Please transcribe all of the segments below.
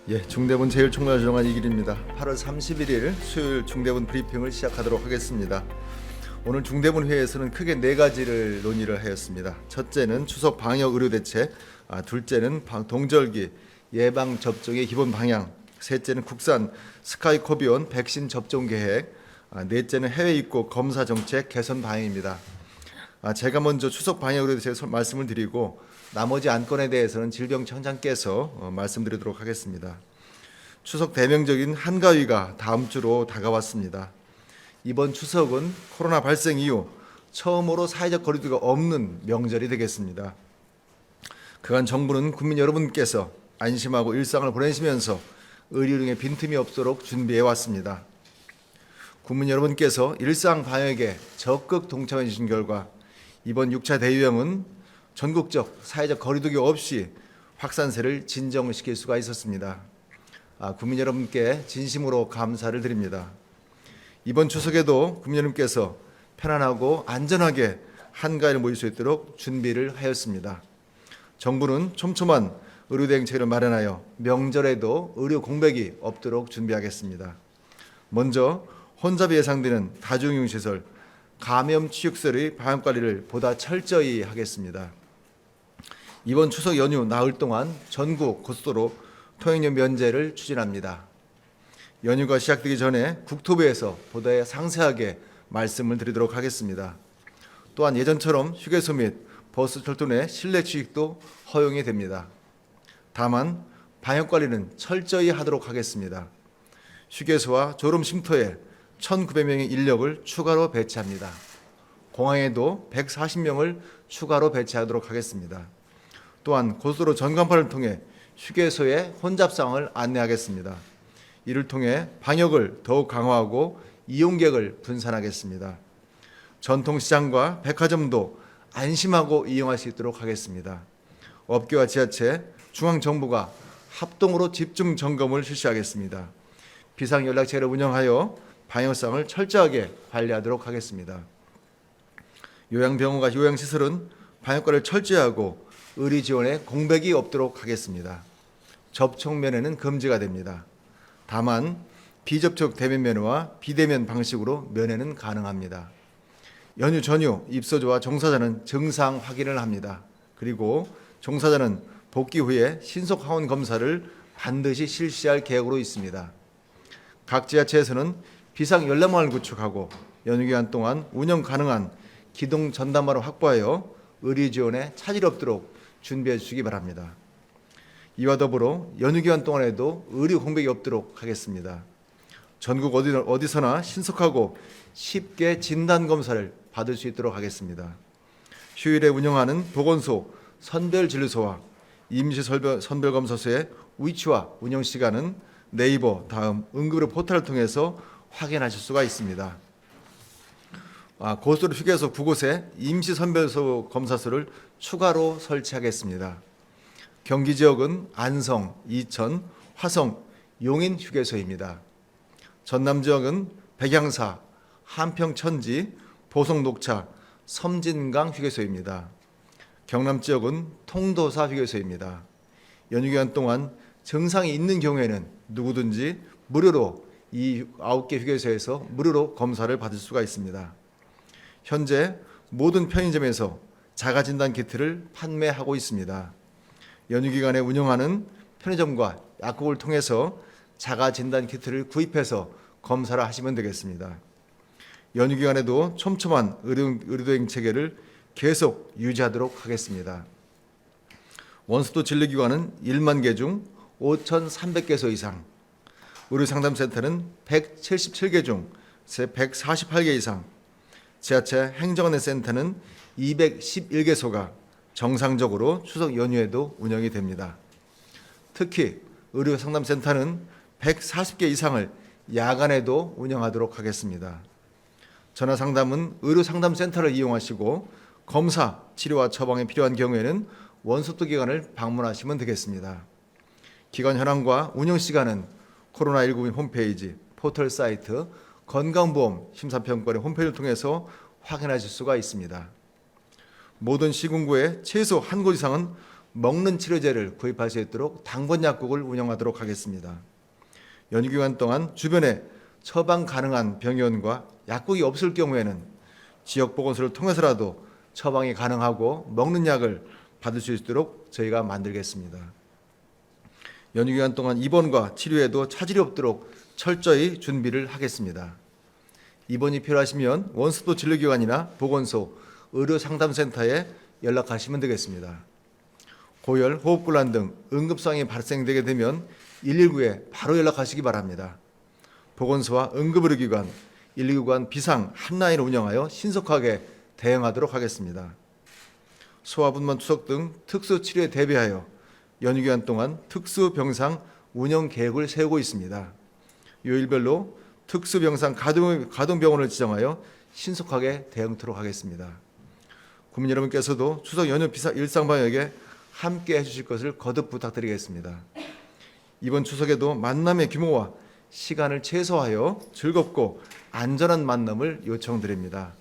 중대본 제1총괄조정관 이길입니다. 8월 31일 수요일 중대본 브리핑을 시작하도록 하겠습니다. 오늘 중대본 회의에서는 크게 네 가지를 논의를 하였습니다. 첫째는 추석 방역 의료 대책, 둘째는 동절기 예방 접종의 기본 방향, 셋째는 국산 스카이코비온 백신 접종 계획, 넷째는 해외 입국 검사 정책 개선 방향입니다. 제가 먼저 추석 방역 의료 대책 말씀을 드리고 나머지 안건에 대해서는 질병청장께서 말씀드리도록 하겠습니다. 추석 대명적인 한가위가 다음 주로 다가왔습니다. 이번 추석은 코로나 발생 이후 처음으로 사회적 거리두기가 없는 명절이 되겠습니다. 그간 정부는 국민 여러분께서 안심하고 일상을 보내시면서 의료 등의 빈틈이 없도록 준비해 왔습니다. 국민 여러분께서 일상 방역에 적극 동참해 주신 결과 이번 6차 대유행은 전국적 사회적 거리두기 없이 확산세를 진정시킬 수가 있었습니다. 국민 여러분께 진심으로 감사를 드립니다. 이번 추석에도 국민 여러분께서 편안하고 안전하게 한가위를 모일 수 있도록 준비를 하였습니다. 정부는 촘촘한 의료 대응책을 마련하여 명절에도 의료 공백이 없도록 준비하겠습니다. 먼저 혼잡이 예상되는 다중이용시설, 감염 치유시설의 방역관리를 보다 철저히 하겠습니다. 이번 추석 연휴 나흘 동안 전국 고속도로 통행료 면제를 추진합니다. 연휴가 시작되기 전에 국토부에서 보다 상세하게 말씀을 드리도록 하겠습니다. 또한 예전처럼 휴게소 및 버스 철도 내 실내 취직도 허용이 됩니다. 다만 방역관리는 철저히 하도록 하겠습니다. 휴게소와 졸음 쉼터에 1,900명의 인력을 추가로 배치합니다. 공항에도 140명을 추가로 배치하도록 하겠습니다. 또한 고속도로 전광판을 통해 휴게소의 혼잡상을 안내하겠습니다. 이를 통해 방역을 더욱 강화하고 이용객을 분산하겠습니다. 전통시장과 백화점도 안심하고 이용할 수 있도록 하겠습니다. 업계와 지자체, 중앙정부가 합동으로 집중 점검을 실시하겠습니다. 비상연락체를 운영하여 방역상을 철저하게 관리하도록 하겠습니다. 요양병원과 요양시설은 방역관리를 철저히 하고 의료 지원에 공백이 없도록 하겠습니다. 접촉 면회는 금지가 됩니다. 다만 비접촉 대면 면회와 비대면 방식으로 면회는 가능합니다. 연휴 전후 입소자와 종사자는 증상 확인을 합니다. 그리고 종사자는 복귀 후에 신속 항원 검사를 반드시 실시할 계획으로 있습니다. 각 지자체에서는 비상 연락망을 구축하고 연휴 기간 동안 운영 가능한 기동 전담마를 확보하여 의료 지원에 차질이 없도록 준비해 주시기 바랍니다. 이와 더불어 연휴 기간 동안에도 의료 공백이 없도록 하겠습니다. 전국 어디서나 신속하고 쉽게 진단 검사를 받을 수 있도록 하겠습니다. 휴일에 운영하는 보건소, 선별진료소와 임시선별검사소의 위치와 운영 시간은 네이버 다음 응급의료 포털을 통해서 확인하실 수가 있습니다. 고속도로 휴게소 9곳에 임시선별소 검사소를 추가로 설치하겠습니다. 경기 지역은 안성, 이천, 화성, 용인 휴게소입니다. 전남 지역은 백양사, 한평천지, 보성녹차, 섬진강 휴게소입니다. 경남 지역은 통도사 휴게소입니다. 연휴 기간 동안 증상이 있는 경우에는 누구든지 무료로 이 9개 휴게소에서 무료로 검사를 받을 수가 있습니다. 현재 모든 편의점에서 자가진단 키트를 판매하고 있습니다. 연휴 기간에 운영하는 편의점과 약국을 통해서 자가진단 키트를 구입해서 검사를 하시면 되겠습니다. 연휴 기간에도 촘촘한 의료대응 체계를 계속 유지하도록 하겠습니다. 원수도 진료기관은 1만 개 중 5,300개소 이상, 의료상담센터는 177개 중 148개 이상, 지자체 행정안내센터는 211개소가 정상적으로 추석 연휴에도 운영이 됩니다. 특히 의료상담센터는 140개 이상을 야간에도 운영하도록 하겠습니다. 전화상담은 의료상담센터를 이용하시고 검사, 치료와 처방이 필요한 경우에는 원수도 기관을 방문하시면 되겠습니다. 기관 현황과 운영 시간은 코로나19 홈페이지, 포털 사이트, 건강보험 심사평가원의 홈페이지를 통해서 확인하실 수가 있습니다. 모든 시군구에 최소 한 곳 이상은 먹는 치료제를 구입할 수 있도록 당번 약국을 운영하도록 하겠습니다. 연휴 기간 동안 주변에 처방 가능한 병원과 약국이 없을 경우에는 지역 보건소를 통해서라도 처방이 가능하고 먹는 약을 받을 수 있도록 저희가 만들겠습니다. 연휴 기간 동안 입원과 치료에도 차질이 없도록 철저히 준비를 하겠습니다. 입원이 필요하시면 원수도 진료기관이나 보건소, 의료상담센터에 연락하시면 되겠습니다. 고열, 호흡곤란 등 응급상황이 발생되게 되면 119에 바로 연락하시기 바랍니다. 보건소와 응급의료기관, 119관 비상 한라인을 운영하여 신속하게 대응하도록 하겠습니다. 소아분만 투석 등 특수치료에 대비하여 연휴 기간 동안 특수병상 운영 계획을 세우고 있습니다. 요일별로 특수병상 가동병원을 지정하여 신속하게 대응토록 하겠습니다. 국민 여러분께서도 추석 연휴 일상방역에 함께 해주실 것을 거듭 부탁드리겠습니다. 이번 추석에도 만남의 규모와 시간을 최소화하여 즐겁고 안전한 만남을 요청드립니다.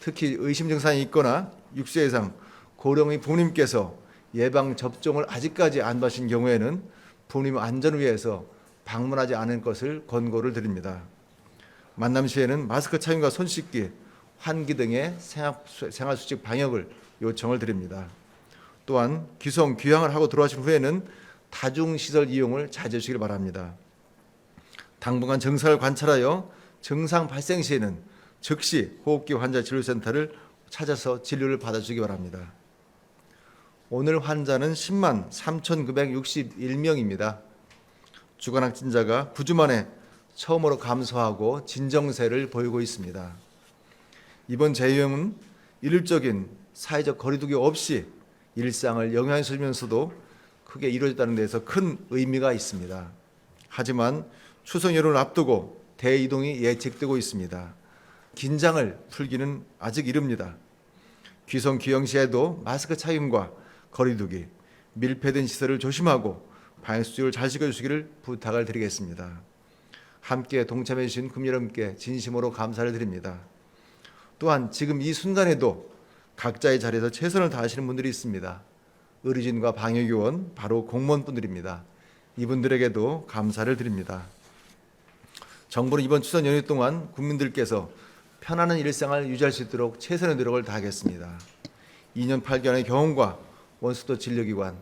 특히 의심 증상이 있거나 6세 이상 고령의 부모님께서 예방접종을 아직까지 안 받으신 경우에는 부모님 안전을 위해서 방문하지 않을 것을 권고를 드립니다. 만남 시에는 마스크 착용과 손 씻기, 환기 등의 생활수칙 방역을 요청을 드립니다. 또한 귀성, 귀향을 하고 들어가신 후에는 다중시설 이용을 자제해 주시길 바랍니다. 당분간 증상을 관찰하여 증상 발생 시에는 즉시 호흡기 환자 진료센터를 찾아서 진료를 받아주시기 바랍니다. 오늘 환자는 10만 3,961명입니다. 주간 확진자가 9주 만에 처음으로 감소하고 진정세를 보이고 있습니다. 이번 재유행은 일률적인 사회적 거리두기 없이 일상을 영위하면서도 크게 이루어졌다는 데서 큰 의미가 있습니다. 하지만 추석 연휴를 앞두고 대이동이 예측되고 있습니다. 긴장을 풀기는 아직 이릅니다. 귀성 귀영 시에도 마스크 착용과 거리두기, 밀폐된 시설을 조심하고 방역수칙을 잘 지켜주시기를 부탁을 드리겠습니다. 함께 동참해 주신 국민 여러분께 진심으로 감사를 드립니다. 또한 지금 이 순간에도 각자의 자리에서 최선을 다하시는 분들이 있습니다. 의료진과 방역요원, 바로 공무원분들입니다. 이분들에게도 감사를 드립니다. 정부는 이번 추석 연휴 동안 국민들께서 편안한 일상을 유지할 수 있도록 최선의 노력을 다하겠습니다. 2년 8개월의 경험과 원수도 진료기관,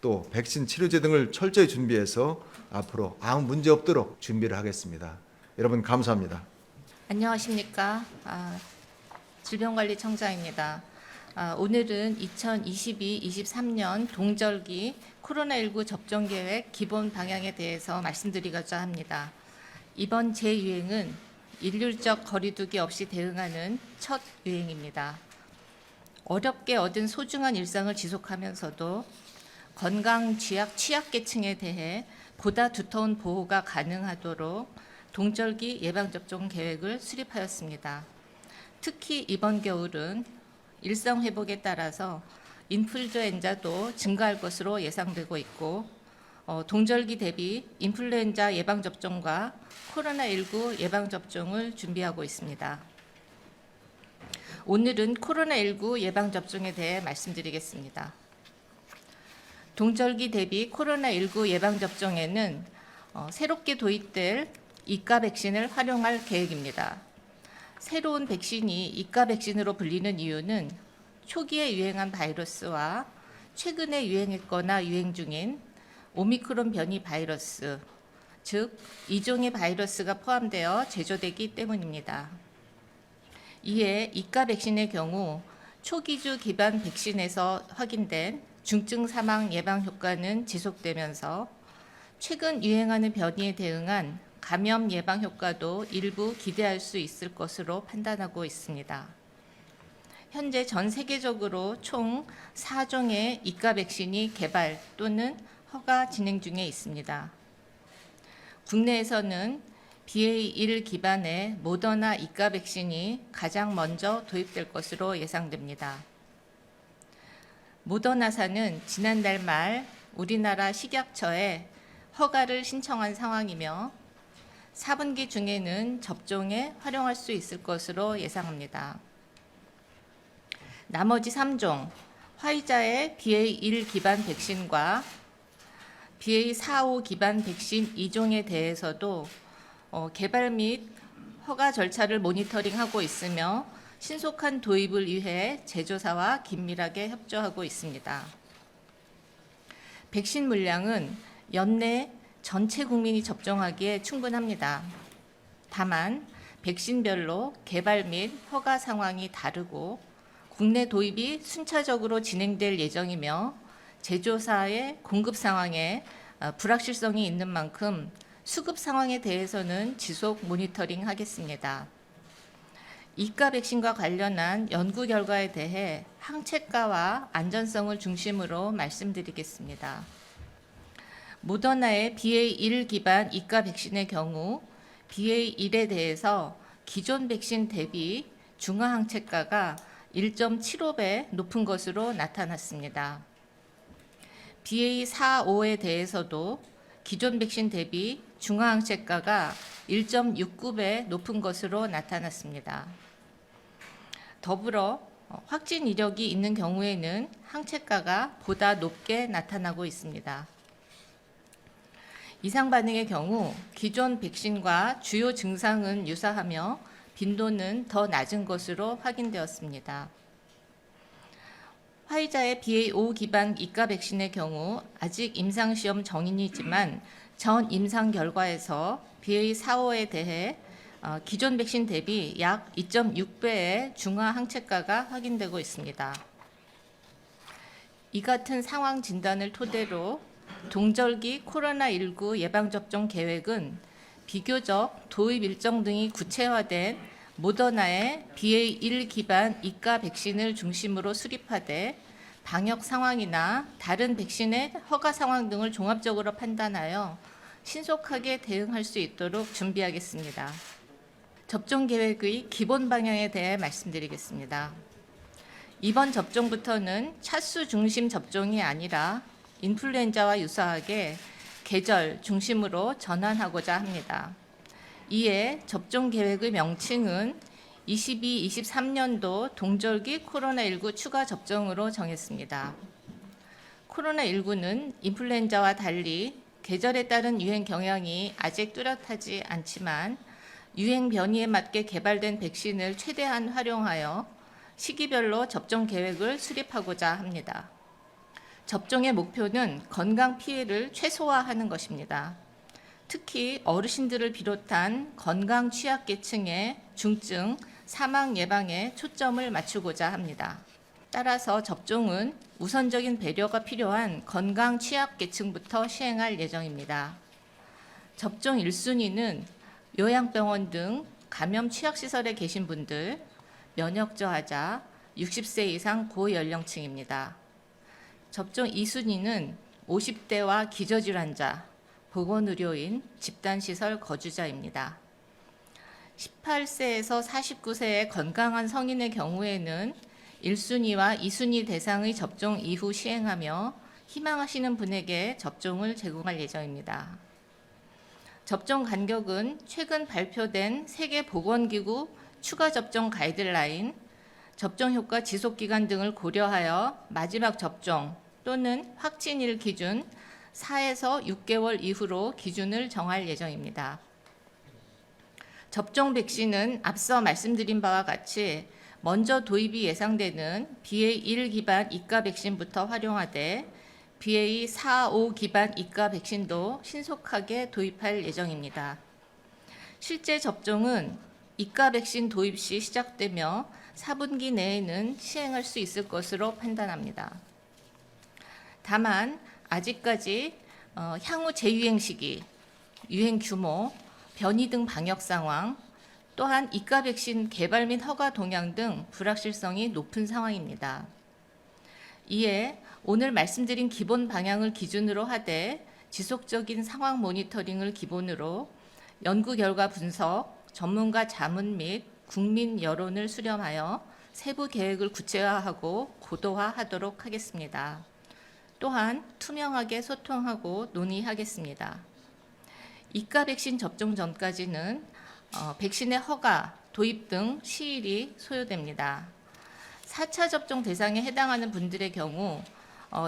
또 백신 치료제 등을 철저히 준비해서 앞으로 아무 문제 없도록 준비를 하겠습니다. 여러분 감사합니다. 안녕하십니까. 질병관리청장입니다. 오늘은 2022-23년 동절기 코로나19 접종계획 기본 방향에 대해서 말씀드리고자 합니다. 이번 재유행은 일률적 거리두기 없이 대응하는 첫 유행입니다. 어렵게 얻은 소중한 일상을 지속하면서도 건강 취약계층에 대해 보다 두터운 보호가 가능하도록 동절기 예방접종 계획을 수립하였습니다. 특히 이번 겨울은 일상 회복에 따라서 인플루엔자도 증가할 것으로 예상되고 있고 동절기 대비 인플루엔자 예방접종과 코로나19 예방접종을 준비하고 있습니다. 오늘은 코로나19 예방접종에 대해 말씀드리겠습니다. 동절기 대비 코로나19 예방접종에는 새롭게 도입될 이가 백신을 활용할 계획입니다. 새로운 백신이 이가 백신으로 불리는 이유는 초기에 유행한 바이러스와 최근에 유행했거나 유행 중인 오미크론 변이 바이러스, 즉 2종의 바이러스가 포함되어 제조되기 때문입니다. 이에 이가 백신의 경우 초기주 기반 백신에서 확인된 중증 사망 예방 효과는 지속되면서 최근 유행하는 변이에 대응한 감염 예방 효과도 일부 기대할 수 있을 것으로 판단하고 있습니다. 현재 전 세계적으로 총 4종의 이가 백신이 개발 또는 허가 진행 중에 있습니다. 국내에서는 BA.1 기반의 모더나 이가 백신이 가장 먼저 도입될 것으로 예상됩니다. 모더나사는 지난달 말 우리나라 식약처에 허가를 신청한 상황이며 4분기 중에는 접종에 활용할 수 있을 것으로 예상합니다. 나머지 3종, 화이자의 BA1 기반 백신과 BA45 기반 백신 2종에 대해서도 개발 및 허가 절차를 모니터링하고 있으며 신속한 도입을 위해 제조사와 긴밀하게 협조하고 있습니다. 백신 물량은 연내 전체 국민이 접종하기에 충분합니다. 다만 백신별로 개발 및 허가 상황이 다르고 국내 도입이 순차적으로 진행될 예정이며 제조사의 공급 상황에 불확실성이 있는 만큼 수급 상황에 대해서는 지속 모니터링 하겠습니다. 이가 백신과 관련한 연구 결과에 대해 항체가와 안전성을 중심으로 말씀드리겠습니다. 모더나의 BA1 기반 이가 백신의 경우 BA1에 대해서 기존 백신 대비 중화 항체가가 1.75배 높은 것으로 나타났습니다. BA45에 대해서도 기존 백신 대비 중화 항체가가 1.69배 높은 것으로 나타났습니다. 더불어 확진 이력이 있는 경우에는 항체가가 보다 높게 나타나고 있습니다. 이상 반응의 경우 기존 백신과 주요 증상은 유사하며 빈도는 더 낮은 것으로 확인되었습니다. 화이자의 BA5 기반 이가 백신의 경우 아직 임상시험 정인이지만 전 임상 결과에서 BA45에 대해 기존 백신 대비 약 2.6배의 중화 항체가가 확인되고 있습니다. 이 같은 상황 진단을 토대로 동절기 코로나19 예방접종 계획은 비교적 도입 일정 등이 구체화된 모더나의 BA1 기반 이가 백신을 중심으로 수립하되 방역 상황이나 다른 백신의 허가 상황 등을 종합적으로 판단하여 신속하게 대응할 수 있도록 준비하겠습니다. 접종 계획의 기본 방향에 대해 말씀드리겠습니다. 이번 접종부터는 차수 중심 접종이 아니라 인플루엔자와 유사하게 계절 중심으로 전환하고자 합니다. 이에 접종 계획의 명칭은 22-23년도 동절기 코로나19 추가 접종으로 정했습니다. 코로나19는 인플루엔자와 달리 계절에 따른 유행 경향이 아직 뚜렷하지 않지만 유행 변이에 맞게 개발된 백신을 최대한 활용하여 시기별로 접종 계획을 수립하고자 합니다. 접종의 목표는 건강 피해를 최소화하는 것입니다. 특히 어르신들을 비롯한 건강 취약계층의 중증, 사망 예방에 초점을 맞추고자 합니다. 따라서 접종은 우선적인 배려가 필요한 건강 취약계층부터 시행할 예정입니다. 접종 1순위는 요양병원 등 감염 취약시설에 계신 분들, 면역 저하자, 60세 이상 고연령층입니다. 접종 2순위는 50대와 기저질환자, 보건의료인, 집단시설 거주자입니다. 18세에서 49세의 건강한 성인의 경우에는 1순위와 2순위 대상의 접종 이후 시행하며 희망하시는 분에게 접종을 제공할 예정입니다. 접종 간격은 최근 발표된 세계보건기구 추가 접종 가이드라인, 접종 효과 지속 기간 등을 고려하여 마지막 접종 또는 확진일 기준 4에서 6개월 이후로 기준을 정할 예정입니다. 접종 백신은 앞서 말씀드린 바와 같이 먼저 도입이 예상되는 BA1 기반 이가 백신부터 활용하되 BA45 기반 이가 백신도 신속하게 도입할 예정입니다. 실제 접종은 이가 백신 도입 시 시작되며 4분기 내에는 시행할 수 있을 것으로 판단합니다. 다만 아직까지 향후 재유행 시기, 유행 규모, 변이 등 방역 상황, 또한 이가 백신 개발 및 허가 동향 등 불확실성이 높은 상황입니다. 이에 오늘 말씀드린 기본 방향을 기준으로 하되 지속적인 상황 모니터링을 기본으로 연구 결과 분석, 전문가 자문 및 국민 여론을 수렴하여 세부 계획을 구체화하고 고도화하도록 하겠습니다. 또한 투명하게 소통하고 논의하겠습니다. 이가 백신 접종 전까지는 백신의 허가, 도입 등 시일이 소요됩니다. 4차 접종 대상에 해당하는 분들의 경우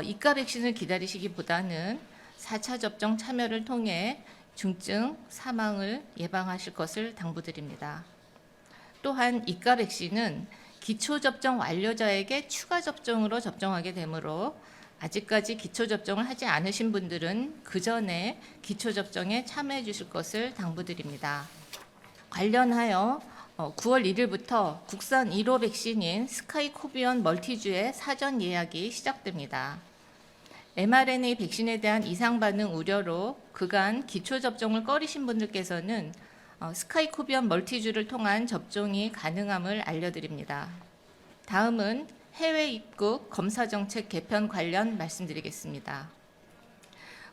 이가 백신을 기다리시기보다는 4차 접종 참여를 통해 중증 사망을 예방하실 것을 당부드립니다. 또한 이가 백신은 기초 접종 완료자에게 추가 접종으로 접종하게 되므로 아직까지 기초 접종을 하지 않으신 분들은 그 전에 기초 접종에 참여해 주실 것을 당부드립니다. 관련하여 9월 1일부터 국산 1호 백신인 스카이코비언 멀티주의 사전 예약이 시작됩니다. mRNA 백신에 대한 이상 반응 우려로 그간 기초 접종을 꺼리신 분들께서는 스카이코비언 멀티주를 통한 접종이 가능함을 알려드립니다. 다음은 해외 입국 검사 정책 개편 관련 말씀드리겠습니다.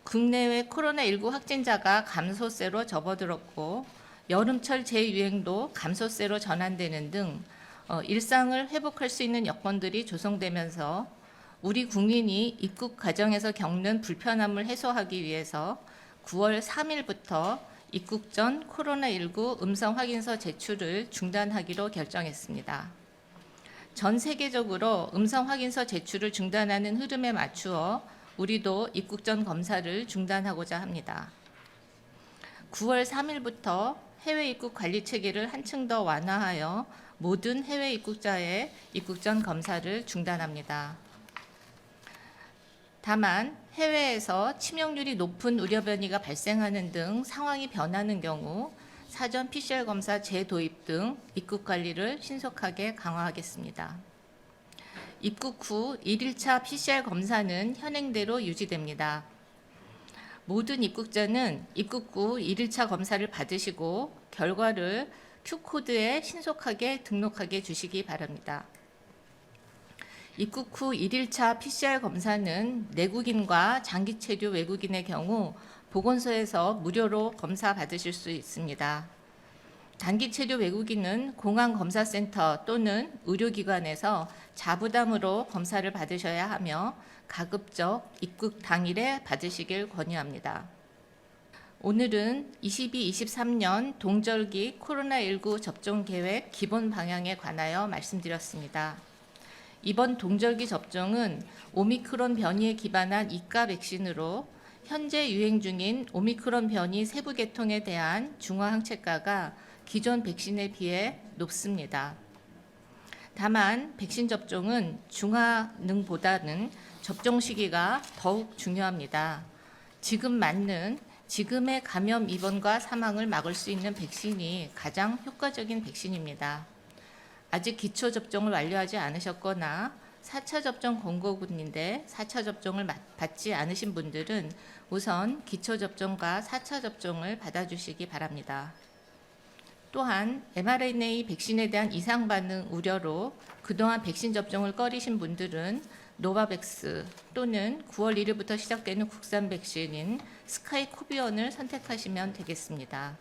국내외 코로나19 확진자가 감소세로 접어들었고 여름철 재유행도 감소세로 전환되는 등 일상을 회복할 수 있는 여건들이 조성되면서 우리 국민이 입국 과정에서 겪는 불편함을 해소하기 위해서 9월 3일부터 입국 전 코로나19 음성 확인서 제출을 중단하기로 결정했습니다. 전 세계적으로 음성 확인서 제출을 중단하는 흐름에 맞추어 우리도 입국 전 검사를 중단하고자 합니다. 9월 3일부터 해외 입국 관리 체계를 한층 더 완화하여 모든 해외 입국자의 입국 전 검사를 중단합니다. 다만 해외에서 치명률이 높은 우려 변이가 발생하는 등 상황이 변하는 경우 사전 PCR 검사 재도입 등 입국 관리를 신속하게 강화하겠습니다. 입국 후 1일차 PCR 검사는 현행대로 유지됩니다. 모든 입국자는 입국 후 1일차 검사를 받으시고 결과를 Q코드에 신속하게 등록하게 주시기 바랍니다. 입국 후 1일차 PCR 검사는 내국인과 장기 체류 외국인의 경우 보건소에서 무료로 검사 받으실 수 있습니다. 단기 체류 외국인은 공항검사센터 또는 의료기관에서 자부담으로 검사를 받으셔야 하며 가급적 입국 당일에 받으시길 권유합니다. 오늘은 22-23년 동절기 코로나19 접종 계획 기본 방향에 관하여 말씀드렸습니다. 이번 동절기 접종은 오미크론 변이에 기반한 이가 백신으로 현재 유행 중인 오미크론 변이 세부 계통에 대한 중화 항체가가 기존 백신에 비해 높습니다. 다만 백신 접종은 중화능보다는 접종 시기가 더욱 중요합니다. 지금 맞는 지금의 감염 입원과 사망을 막을 수 있는 백신이 가장 효과적인 백신입니다. 아직 기초 접종을 완료하지 않으셨거나 4차 접종 권고군인데 4차 접종을 받지 않으신 분들은 우선 기초 접종과 4차 접종을 받아주시기 바랍니다. 또한 mRNA 백신에 대한 이상 반응 우려로 그동안 백신 접종을 꺼리신 분들은 노바백스 또는 9월 1일부터 시작되는 국산 백신인 스카이코비언을 선택하시면 되겠습니다.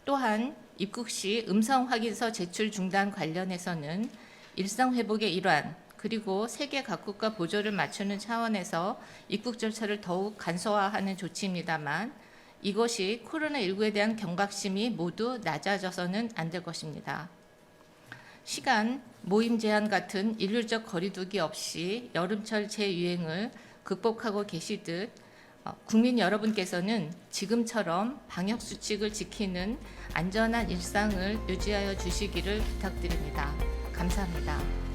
또한 입국 시 음성 확인서 제출 중단 관련해서는 일상 회복의 일환 그리고 세계 각국과 보조를 맞추는 차원에서 입국 절차를 더욱 간소화하는 조치입니다만 이것이 코로나19에 대한 경각심이 모두 낮아져서는 안 될 것입니다. 시간, 모임 제한 같은 일률적 거리두기 없이 여름철 재유행을 극복하고 계시듯 국민 여러분께서는 지금처럼 방역 수칙을 지키는 안전한 일상을 유지하여 주시기를 부탁드립니다. 감사합니다.